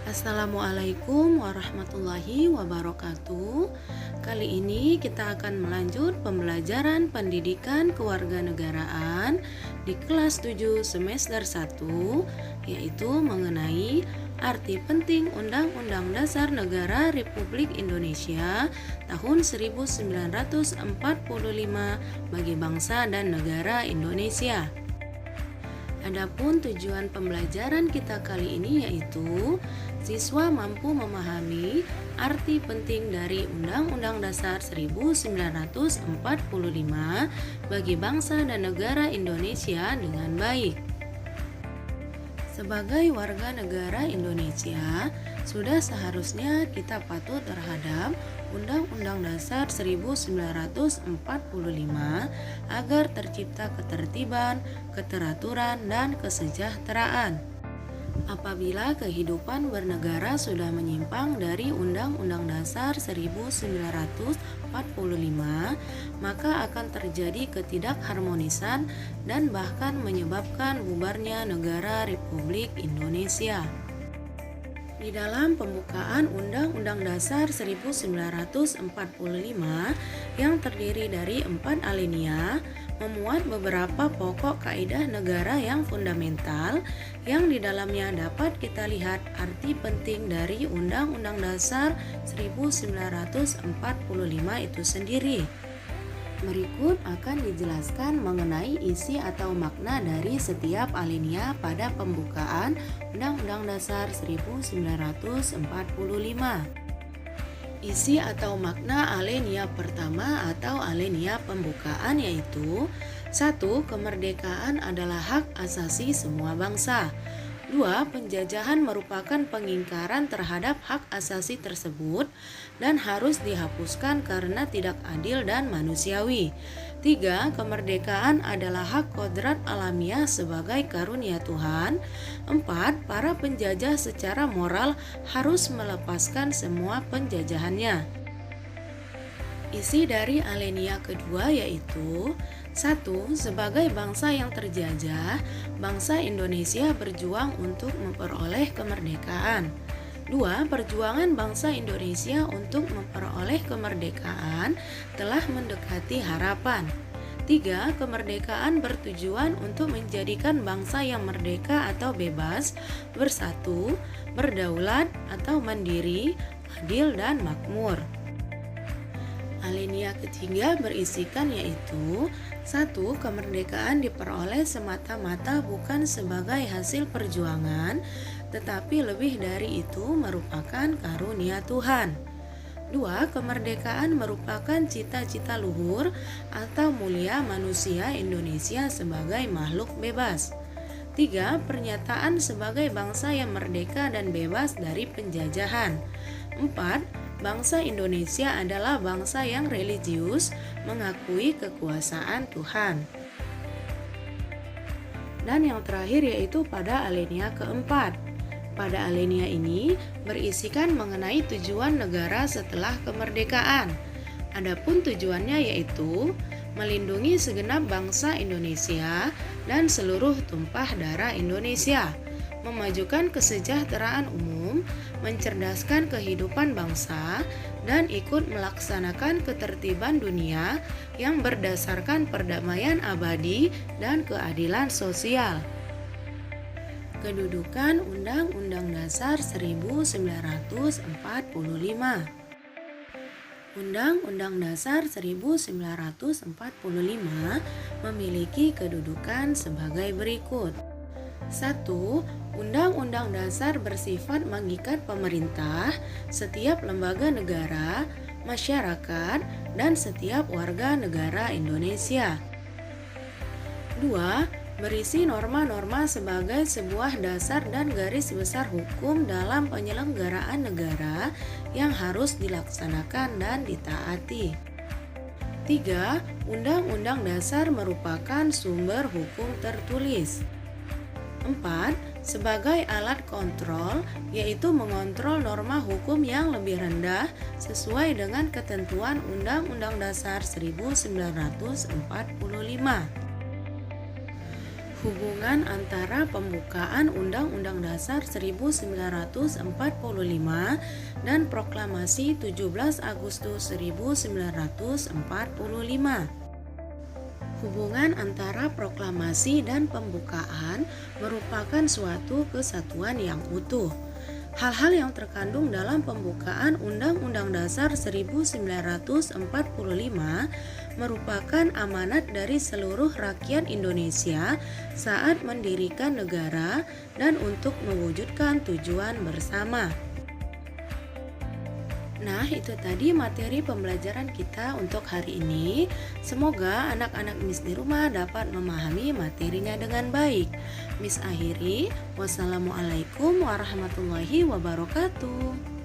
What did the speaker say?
Assalamualaikum warahmatullahi wabarakatuh. Kali ini kita akan melanjut pembelajaran pendidikan kewarganegaraan di kelas 7 semester 1, yaitu mengenai arti penting Undang-Undang Dasar Negara Republik Indonesia tahun 1945 bagi bangsa dan negara Indonesia. Adapun tujuan pembelajaran kita kali ini yaitu siswa mampu memahami arti penting dari Undang-Undang Dasar 1945 bagi bangsa dan negara Indonesia dengan baik. Sebagai warga negara Indonesia, sudah seharusnya kita patuh terhadap Undang-Undang Dasar 1945 agar tercipta ketertiban, keteraturan, dan kesejahteraan. Apabila kehidupan bernegara sudah menyimpang dari Undang-Undang Dasar 1945, maka akan terjadi ketidakharmonisan dan bahkan menyebabkan bubarnya negara Republik Indonesia. Di dalam pembukaan Undang-Undang Dasar 1945 yang terdiri dari 4 alinea, memuat beberapa pokok kaidah negara yang fundamental yang di dalamnya dapat kita lihat arti penting dari Undang-Undang Dasar 1945 itu sendiri. Berikut akan dijelaskan mengenai isi atau makna dari setiap alinea pada pembukaan Undang-Undang Dasar 1945. Isi atau makna alinea pertama atau alinea pembukaan yaitu 1. Kemerdekaan adalah hak asasi semua bangsa. 2. Penjajahan merupakan pengingkaran terhadap hak asasi tersebut dan harus dihapuskan karena tidak adil dan manusiawi. 3. Kemerdekaan adalah hak kodrat alamiah sebagai karunia Tuhan. 4. Para penjajah secara moral harus melepaskan semua penjajahannya. Isi dari alinea kedua yaitu 1. Sebagai bangsa yang terjajah, bangsa Indonesia berjuang untuk memperoleh kemerdekaan. 2. Perjuangan bangsa Indonesia untuk memperoleh kemerdekaan telah mendekati harapan. 3. Kemerdekaan bertujuan untuk menjadikan bangsa yang merdeka atau bebas, bersatu, berdaulat atau mandiri, adil dan makmur. Alinea ketiga berisikan yaitu 1. Kemerdekaan diperoleh semata-mata bukan sebagai hasil perjuangan, tetapi lebih dari itu merupakan karunia Tuhan. 2. Kemerdekaan merupakan cita-cita luhur atau mulia manusia Indonesia sebagai makhluk bebas. 3. Pernyataan sebagai bangsa yang merdeka dan bebas dari penjajahan. 4. Bangsa Indonesia adalah bangsa yang religius, mengakui kekuasaan Tuhan. Dan yang terakhir yaitu pada alinea keempat. Pada alinea ini berisikan mengenai tujuan negara setelah kemerdekaan. Adapun tujuannya yaitu melindungi segenap bangsa Indonesia dan seluruh tumpah darah Indonesia, memajukan kesejahteraan umum, mencerdaskan kehidupan bangsa, dan ikut melaksanakan ketertiban dunia yang berdasarkan perdamaian abadi dan keadilan sosial. Kedudukan Undang-Undang Dasar 1945. Undang-Undang Dasar 1945 memiliki kedudukan sebagai berikut. 1. Undang-Undang Dasar bersifat mengikat pemerintah, setiap lembaga negara, masyarakat, dan setiap warga negara Indonesia. 2. Berisi norma-norma sebagai sebuah dasar dan garis besar hukum dalam penyelenggaraan negara yang harus dilaksanakan dan ditaati. 3. Undang-Undang Dasar merupakan sumber hukum tertulis. 4. Sebagai alat kontrol, yaitu mengontrol norma hukum yang lebih rendah sesuai dengan ketentuan Undang-Undang Dasar 1945. Hubungan antara pembukaan Undang-Undang Dasar 1945 dan Proklamasi 17 Agustus 1945. Hubungan antara proklamasi dan pembukaan merupakan suatu kesatuan yang utuh. Hal-hal yang terkandung dalam pembukaan Undang-Undang Dasar 1945 merupakan amanat dari seluruh rakyat Indonesia saat mendirikan negara dan untuk mewujudkan tujuan bersama. Nah, itu tadi materi pembelajaran kita untuk hari ini. Semoga anak-anak Miss di rumah dapat memahami materinya dengan baik. Miss akhiri, wassalamualaikum warahmatullahi wabarakatuh.